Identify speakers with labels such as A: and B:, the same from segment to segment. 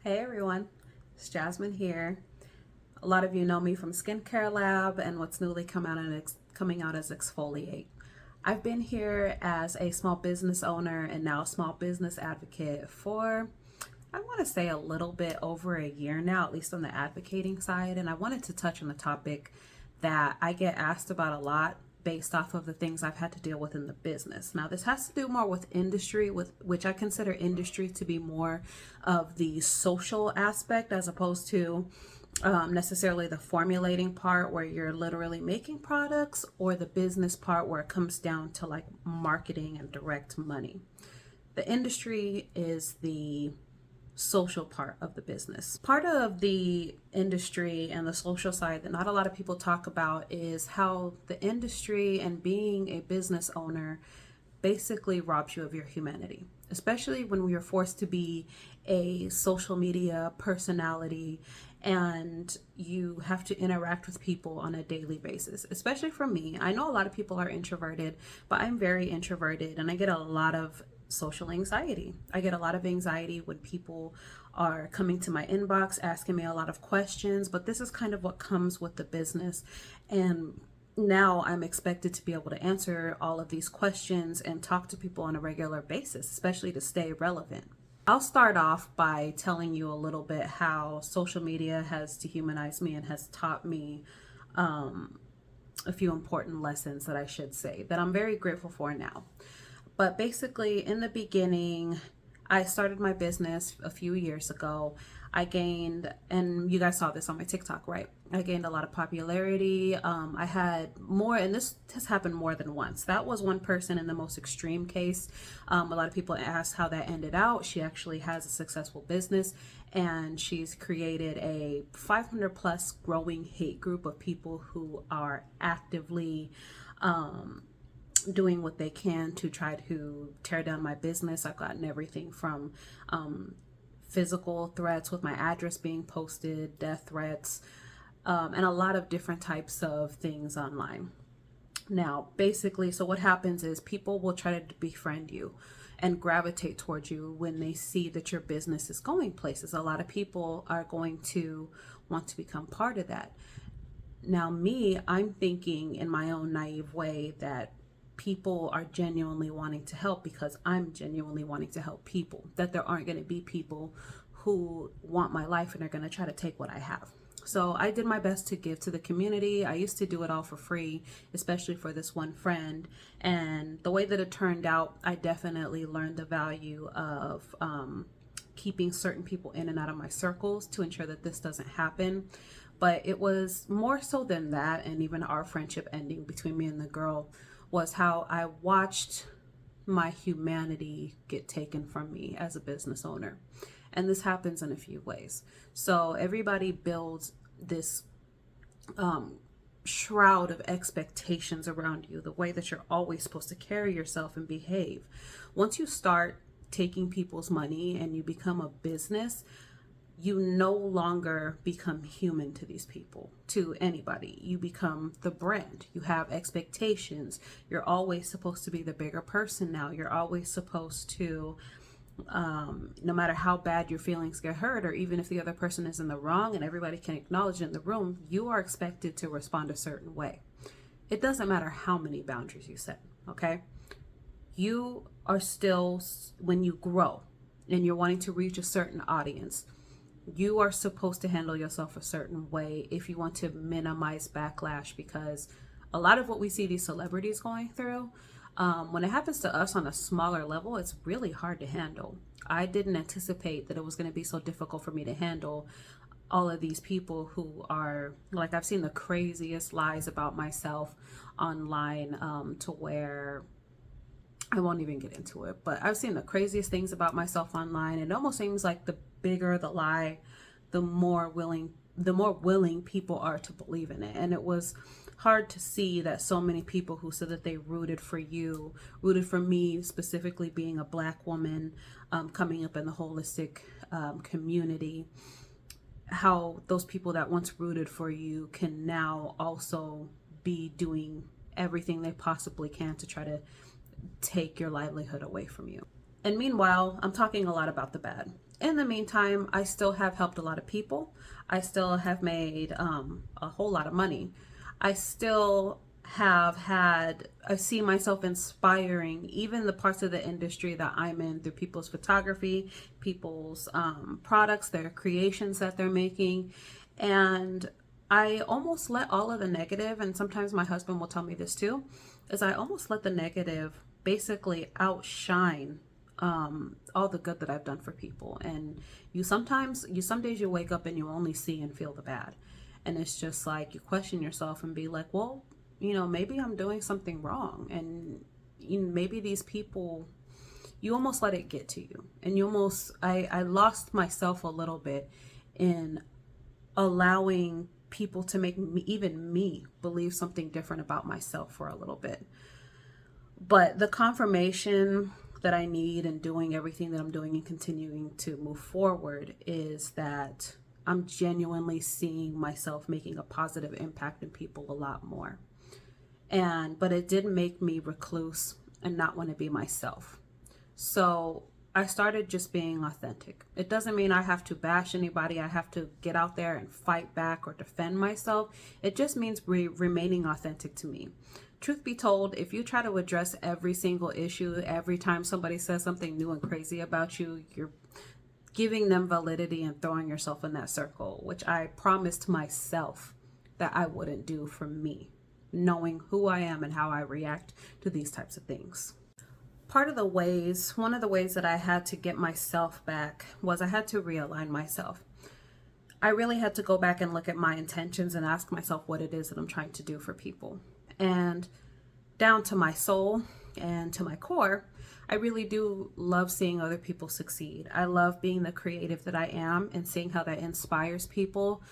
A: Hey everyone, it's Jasmine here. A lot of you know me from Skincare Lab and what's newly coming out as Exfoliate. I've been here as a small business owner and now small business advocate for, I want to say, a little bit over a year now, at least on the advocating side. And I wanted to touch on a topic that I get asked about a lot based off of the things I've had to deal with in the business. Now, this has to do more with industry, with which I consider industry to be more of the social aspect as opposed to necessarily the formulating part where you're literally making products, or the business part where it comes down to like marketing and direct money. The industry is the social part of the business. Part of the industry and the social side that not a lot of people talk about is how the industry and being a business owner basically robs you of your humanity, especially when we are forced to be a social media personality and you have to interact with people on a daily basis. Especially for me, I know a lot of people are introverted, but I'm very introverted and I get a lot of social anxiety. I get a lot of anxiety when people are coming to my inbox asking me a lot of questions, but this is kind of what comes with the business. And now I'm expected to be able to answer all of these questions and talk to people on a regular basis, especially to stay relevant. I'll start off by telling you a little bit how social media has dehumanized me and has taught me a few important lessons that I should say that I'm very grateful for now. But basically, in the beginning, I started my business a few years ago. I gained, and you guys saw this on my TikTok, right? I gained a lot of popularity. I had more, and this has happened more than once. That was one person in the most extreme case. A lot of people asked how that ended out. She actually has a successful business, and she's created a 500 plus growing hate group of people who are actively doing what they can to try to tear down my business. I've gotten everything from physical threats with my address being posted, death threats, and a lot of different types of things online. Now, basically, so what happens is people will try to befriend you and gravitate towards you when they see that your business is going places. A lot of people are going to want to become part of that. Now, me, I'm thinking in my own naive way that people are genuinely wanting to help because I'm genuinely wanting to help people, that there aren't going to be people who want my life and are going to try to take what I have. So I did my best to give to the community. I used to do it all for free, especially for this one friend. And the way that it turned out, I definitely learned the value of keeping certain people in and out of my circles to ensure that this doesn't happen. But it was more so than that, and even our friendship ending between me and the girl was how I watched my humanity get taken from me as a business owner. And this happens in a few ways. So everybody builds this shroud of expectations around you, the way that you're always supposed to carry yourself and behave. Once you start taking people's money and you become a business, you no longer become human to these people, to anybody. You become the brand. You have expectations. You're always supposed to be the bigger person now. You're always supposed to, no matter how bad your feelings get hurt, or even if the other person is in the wrong and everybody can acknowledge it in the room, you are expected to respond a certain way. It doesn't matter how many boundaries you set, okay? You are still, when you grow and you're wanting to reach a certain audience, you are supposed to handle yourself a certain way if you want to minimize backlash, because a lot of what we see these celebrities going through, when it happens to us on a smaller level, it's really hard to handle. I didn't anticipate that it was going to be so difficult for me to handle all of these people who are like, I've seen the craziest lies about myself online, to where I won't even get into it, but I've seen the craziest things about myself online. It almost seems like the bigger the lie, the more willing people are to believe in it. And it was hard to see that so many people who said that they rooted for you, rooted for me, specifically being a Black woman, coming up in the holistic community, how those people that once rooted for you can now also be doing everything they possibly can to try to take your livelihood away from you. And meanwhile, I'm talking a lot about the bad. In the meantime, I still have helped a lot of people. I still have made a whole lot of money. I still I see myself inspiring even the parts of the industry that I'm in through people's photography, people's products, their creations that they're making. And I almost let all of the negative, and sometimes my husband will tell me this too, is I almost let the negative basically outshine all the good that I've done for people. And some days you wake up and you only see and feel the bad. And it's just like you question yourself and be like, well, maybe I'm doing something wrong. And maybe these people, you almost let it get to you. And I lost myself a little bit in allowing people to make me, even me, believe something different about myself for a little bit. But the confirmation that I need and doing everything that I'm doing and continuing to move forward is that I'm genuinely seeing myself making a positive impact in people a lot more. But it did make me recluse and not want to be myself. So I started just being authentic. It doesn't mean I have to bash anybody. I have to get out there and fight back or defend myself. It just means remaining authentic to me. Truth be told, if you try to address every single issue, every time somebody says something new and crazy about you, you're giving them validity and throwing yourself in that circle, which I promised myself that I wouldn't do for me, knowing who I am and how I react to these types of things. One of the ways that I had to get myself back was I had to realign myself. I really had to go back and look at my intentions and ask myself what it is that I'm trying to do for people. And down to my soul and to my core, I really do love seeing other people succeed. I love being the creative that I am and seeing how that inspires people.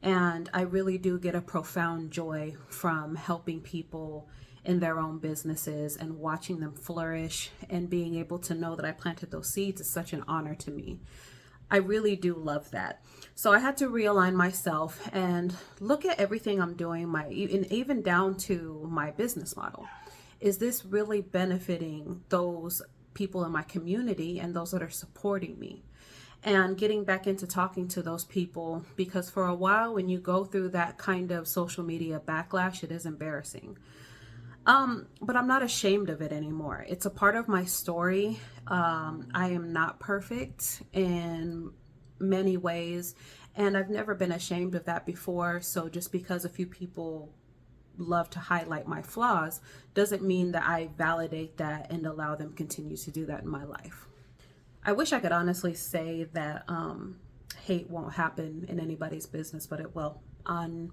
A: And I really do get a profound joy from helping people in their own businesses and watching them flourish, and being able to know that I planted those seeds is such an honor to me. I really do love that. So I had to realign myself and look at everything I'm doing, even down to my business model. Is this really benefiting those people in my community and those that are supporting me? And getting back into talking to those people, because for a while when you go through that kind of social media backlash, it is embarrassing. But I'm not ashamed of it anymore. It's a part of my story. I am not perfect in many ways, and I've never been ashamed of that before. So just because a few people love to highlight my flaws doesn't mean that I validate that and allow them continue to do that in my life. I wish I could honestly say that hate won't happen in anybody's business, but it will, on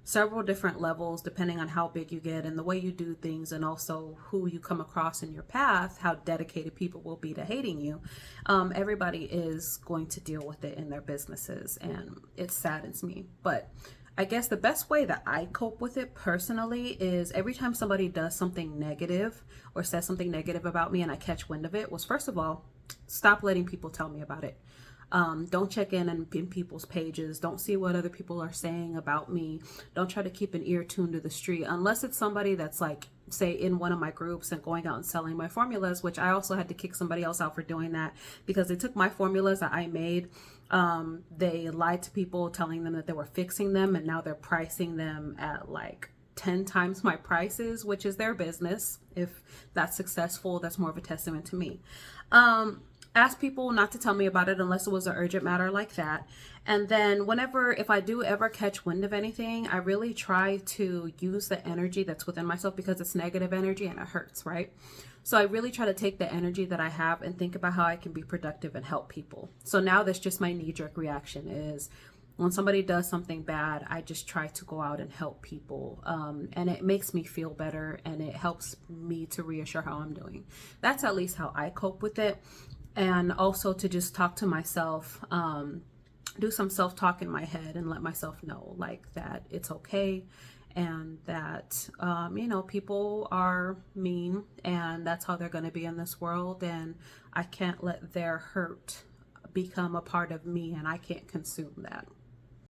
A: several different levels, depending on how big you get and the way you do things, and also who you come across in your path, how dedicated people will be to hating you. Everybody is going to deal with it in their businesses, and it saddens me. But I guess the best way that I cope with it personally is every time somebody does something negative or says something negative about me and I catch wind of it, was first of all, stop letting people tell me about it. Don't check in people's pages. Don't see what other people are saying about me. Don't try to keep an ear tuned to the street unless it's somebody that's like, say, in one of my groups and going out and selling my formulas, which I also had to kick somebody else out for doing that because they took my formulas that I made. They lied to people telling them that they were fixing them, and now they're pricing them at like 10 times my prices, which is their business. If that's successful, that's more of a testament to me. Ask people not to tell me about it unless it was an urgent matter like that. And then if I do ever catch wind of anything, I really try to use the energy that's within myself, because it's negative energy and it hurts, right? So I really try to take the energy that I have and think about how I can be productive and help people. So now that's just my knee-jerk reaction is when somebody does something bad, I just try to go out and help people. And it makes me feel better, and it helps me to reassure how I'm doing. That's at least how I cope with it. And also to just talk to myself, do some self-talk in my head and let myself know like that it's okay, and that, people are mean and that's how they're going to be in this world. And I can't let their hurt become a part of me, and I can't consume that.